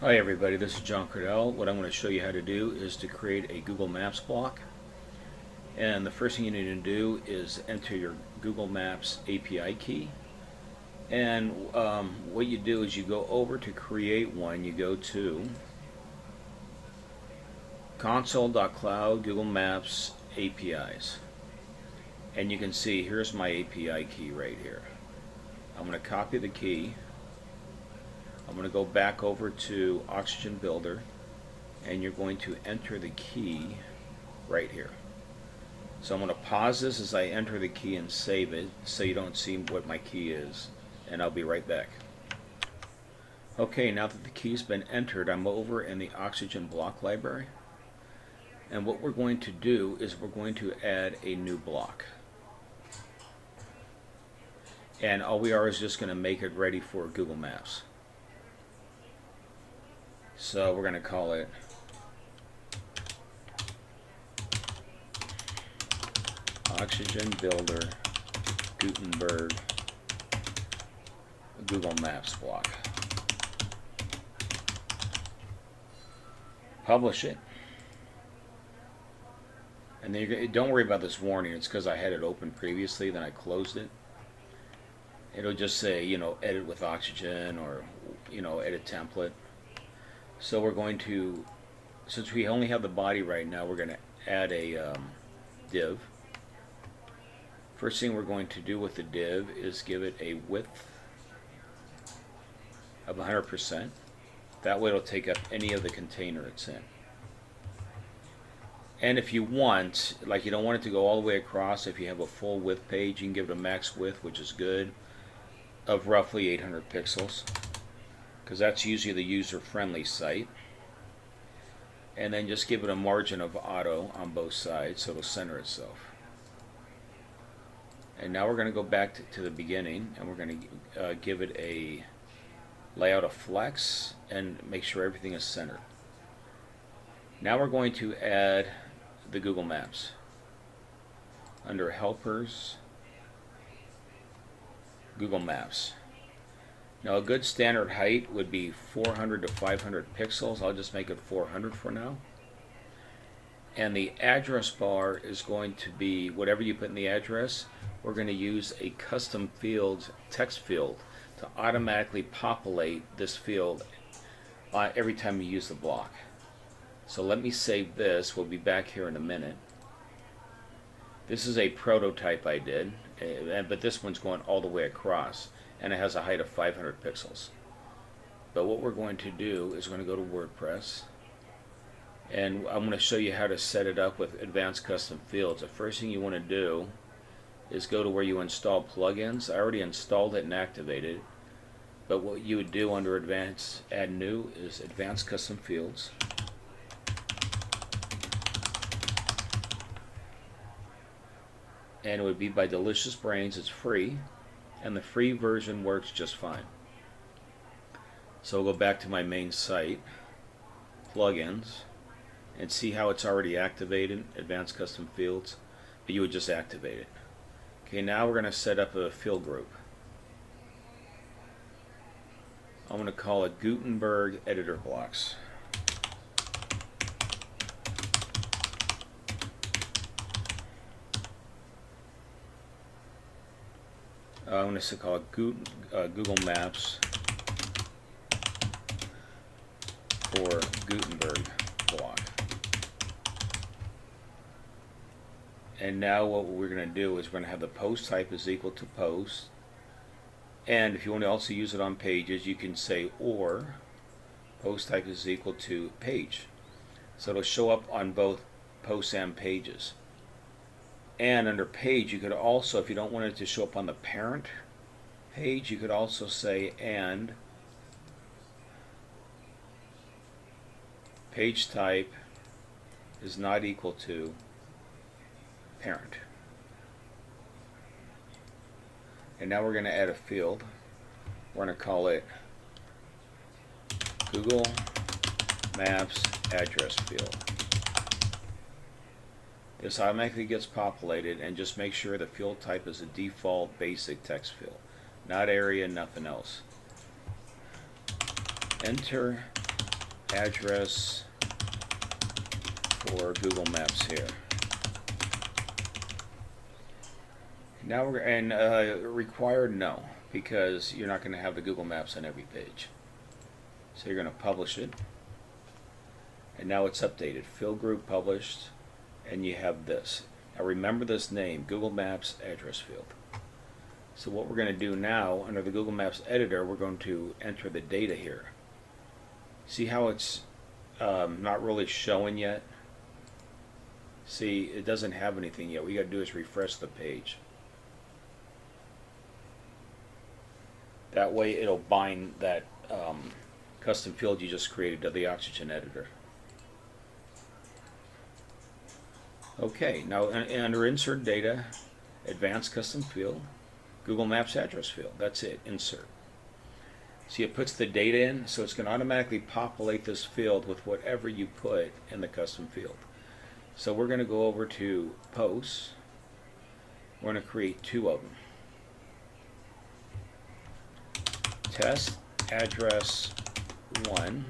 Hi everybody, this is John Cordell. What I'm going to show you how to do is to create a Google Maps block. And the first thing you need to do is enter your Google Maps API key. And what you do is you go over to create one, you go to console.cloud Google Maps APIs. And you can see here's my API key right here. I'm going to copy the key. I'm going to go back over to Oxygen Builder, and you're going to enter the key right here. So I'm going to pause this as I enter the key and save it so you don't see what my key is, and I'll be right back. Okay, now that the key's been entered, I'm over in the Oxygen block library, and what we're going to do is we're going to add a new block. And all we are is just going to make it ready for Google Maps. So we're going to call it Oxygen Builder Gutenberg Google Maps block. Publish it. And then don't worry about this warning. It's because I had it open previously, then I closed it. It'll just say, edit with Oxygen, or, edit template. So we're going to, since we only have the body right now, we're going to add a div. First thing we're going to do with the div is give it a width of 100%. That way it'll take up any of the container it's in. And if you want, like you don't want it to go all the way across, if you have a full width page, you can give it a max width, which is good, of roughly 800 pixels. Because that's usually the user-friendly site. And then just give it a margin of auto on both sides so it'll center itself. And now we're going to go back to the beginning, and we're going to give it a layout of flex and make sure everything is centered. Now we're going to add the Google Maps. Under Helpers, Google Maps. Now a good standard height would be 400 to 500 pixels. I'll just make it 400 for now. And the address bar is going to be whatever you put in the address. We're going to use a custom fields text field to automatically populate this field every time you use the block. So let me save this. We'll be back here in a minute. This is a prototype I did, but this one's going all the way across, and it has a height of 500 pixels. But what we're going to do is we're going to go to WordPress, and I'm going to show you how to set it up with Advanced Custom Fields. The first thing you want to do is go to where you install plugins. I already installed it and activated it, but what you would do under Advanced, Add New, is Advanced Custom Fields. And it would be by Delicious Brains. It's free, and the free version works just fine. So I'll go back to my main site, plugins, and see how it's already activated, Advanced Custom Fields, but you would just activate it. Okay, now we're going to set up a field group. I'm going to call it Gutenberg Editor Blocks. I'm going to call it Google Maps for Gutenberg block. And now what we're going to do is we're going to have the post type is equal to post. And if you want to also use it on pages, you can say or post type is equal to page. So it'll show up on both posts and pages. And under page, you could also, if you don't want it to show up on the parent page, you could also say and page type is not equal to parent. And now we're going to add a field. We're going to call it Google Maps Address Field. This automatically gets populated, and just make sure the field type is a default basic text field, not area, nothing else. Enter address for Google Maps here. Now we're required no, because you're not going to have the Google Maps on every page. So you're going to publish it, and now it's updated. Field group published, and you have this. Now remember this name, Google Maps address field. So what we're going to do now, under the Google Maps editor, we're going to enter the data here. See how it's not really showing yet? See, it doesn't have anything yet. What you got to do is refresh the page. That way it'll bind that custom field you just created to the Oxygen editor. Okay, now under Insert Data, Advanced Custom Field, Google Maps address field. That's it, insert. See, it puts the data in, so it's going to automatically populate this field with whatever you put in the custom field. So we're going to go over to Posts. We're going to create 2 of them. Test address 1.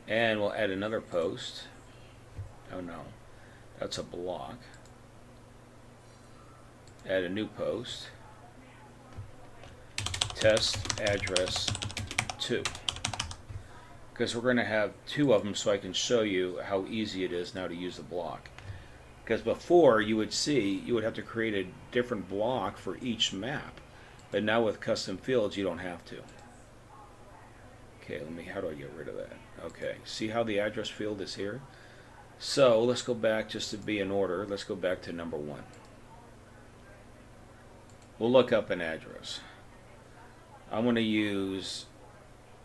And we'll add another post. Oh no, that's a block. Add a new post. Test address 2. Because we're going to have 2 of them, so I can show you how easy it is now to use the block. Because before you would have to create a different block for each map, but now with custom fields you don't have to. Okay, how do I get rid of that? Okay, see how the address field is here? So let's go back, just to be in order, let's go back to number 1. We'll look up an address. I'm going to use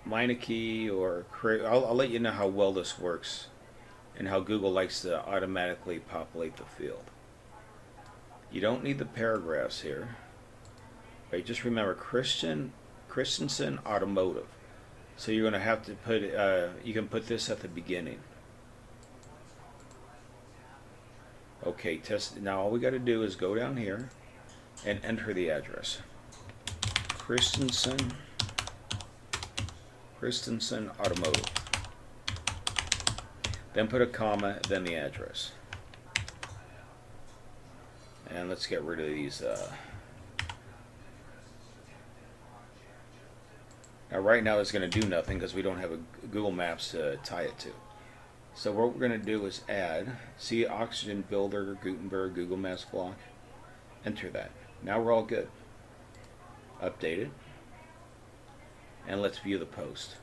Meineke, or I'll let you know how well this works and how Google likes to automatically populate the field. You don't need the paragraphs here. Right, just remember Christensen Automotive. So you're going to have to put, you can put this at the beginning. Okay, test. Now all we got to do is go down here and enter the address. Christensen Automotive. Then put a comma, then the address. And let's get rid of these. Now right now it's going to do nothing because we don't have a Google Maps to tie it to. So what we're going to do is add, see Oxygen Builder, Gutenberg, Google Maps block. Enter that. Now we're all good. Update it. And let's view the post.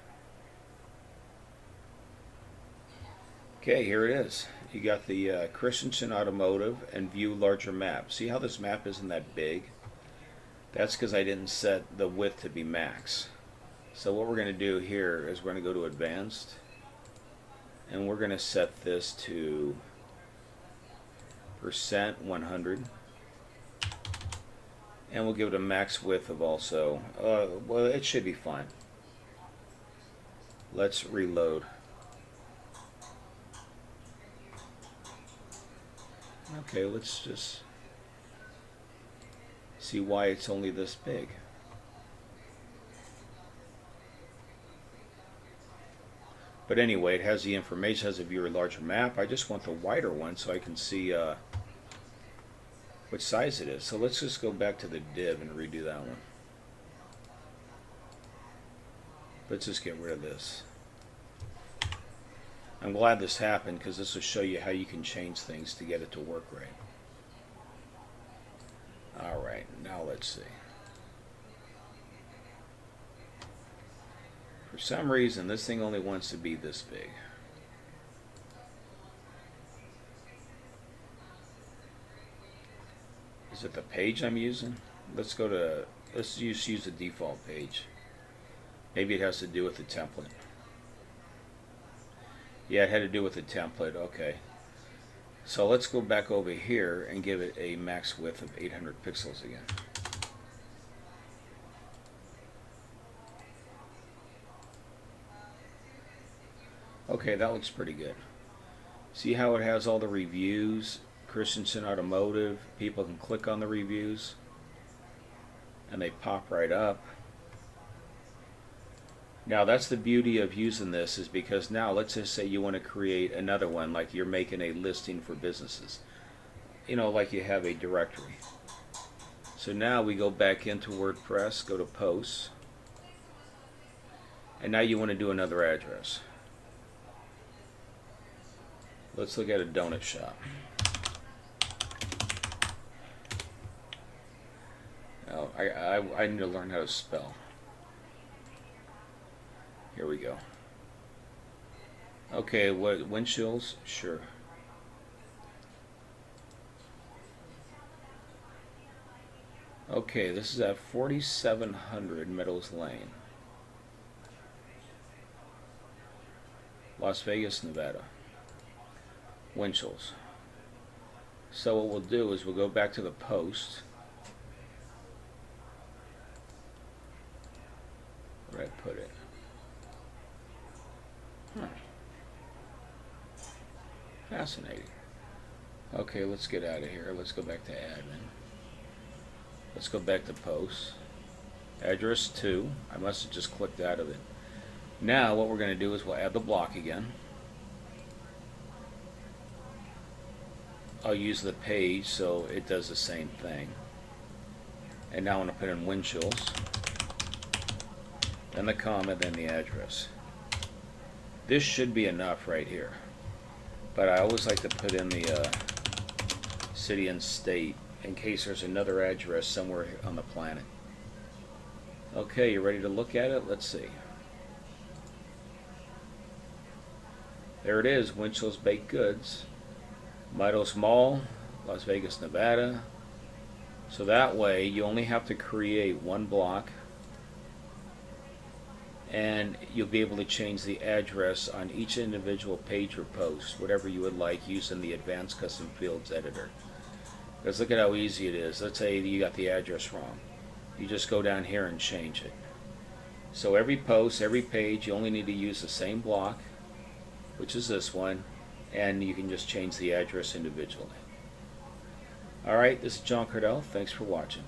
Okay, here it is. You got the Christensen Automotive and view larger map. See how this map isn't that big? That's because I didn't set the width to be max. So what we're going to do here is we're going to go to Advanced, and we're going to set this to %100, and we'll give it a max width of also, well, it should be fine. Let's reload. Okay, let's just see why it's only this big. But anyway, it has the information, has a view or larger map. I just want the wider one so I can see what size it is. So let's just go back to the div and redo that one. Let's just get rid of this. I'm glad this happened because this will show you how you can change things to get it to work right. Alright, now let's see. For some reason, this thing only wants to be this big. Is it the page I'm using? Let's just use the default page. Maybe it has to do with the template. Yeah, it had to do with the template. Okay. So let's go back over here and give it a max width of 800 pixels again. Okay, that looks pretty good. See how it has all the reviews? Christensen Automotive. People can click on the reviews. and they pop right up. Now that's the beauty of using this, is because now let's just say you want to create another one, like you're making a listing for businesses, you know, like you have a directory. So now we go back into WordPress, go to posts, and now you want to do another address. Let's look at a donut shop. Now, I need to learn how to spell. Here we go. Okay, what, windshields? Sure. Okay, this is at 4700 Meadows Lane, Las Vegas, Nevada. Windshields. So what we'll do is we'll go back to the post. Where did I put it? Huh. Fascinating. Okay, let's get out of here. Let's go back to admin. Let's go back to posts. Address 2. I must have just clicked out of it. Now what we're going to do is we'll add the block again. I'll use the page so it does the same thing. And now I'm going to put in windshields, then the comma, then the address. This should be enough right here, but I always like to put in the city and state in case there's another address somewhere on the planet. Okay, you ready to look at it? Let's see. There it is, Winchell's Baked Goods, Meadows Mall, Las Vegas, Nevada. So that way you only have to create one block, and you'll be able to change the address on each individual page or post, whatever you would like, using the Advanced Custom Fields editor. Because look at how easy it is. Let's say you got the address wrong. You just go down here and change it. So every post, every page, you only need to use the same block, which is this one, and you can just change the address individually. Alright, this is John Cardell. Thanks for watching.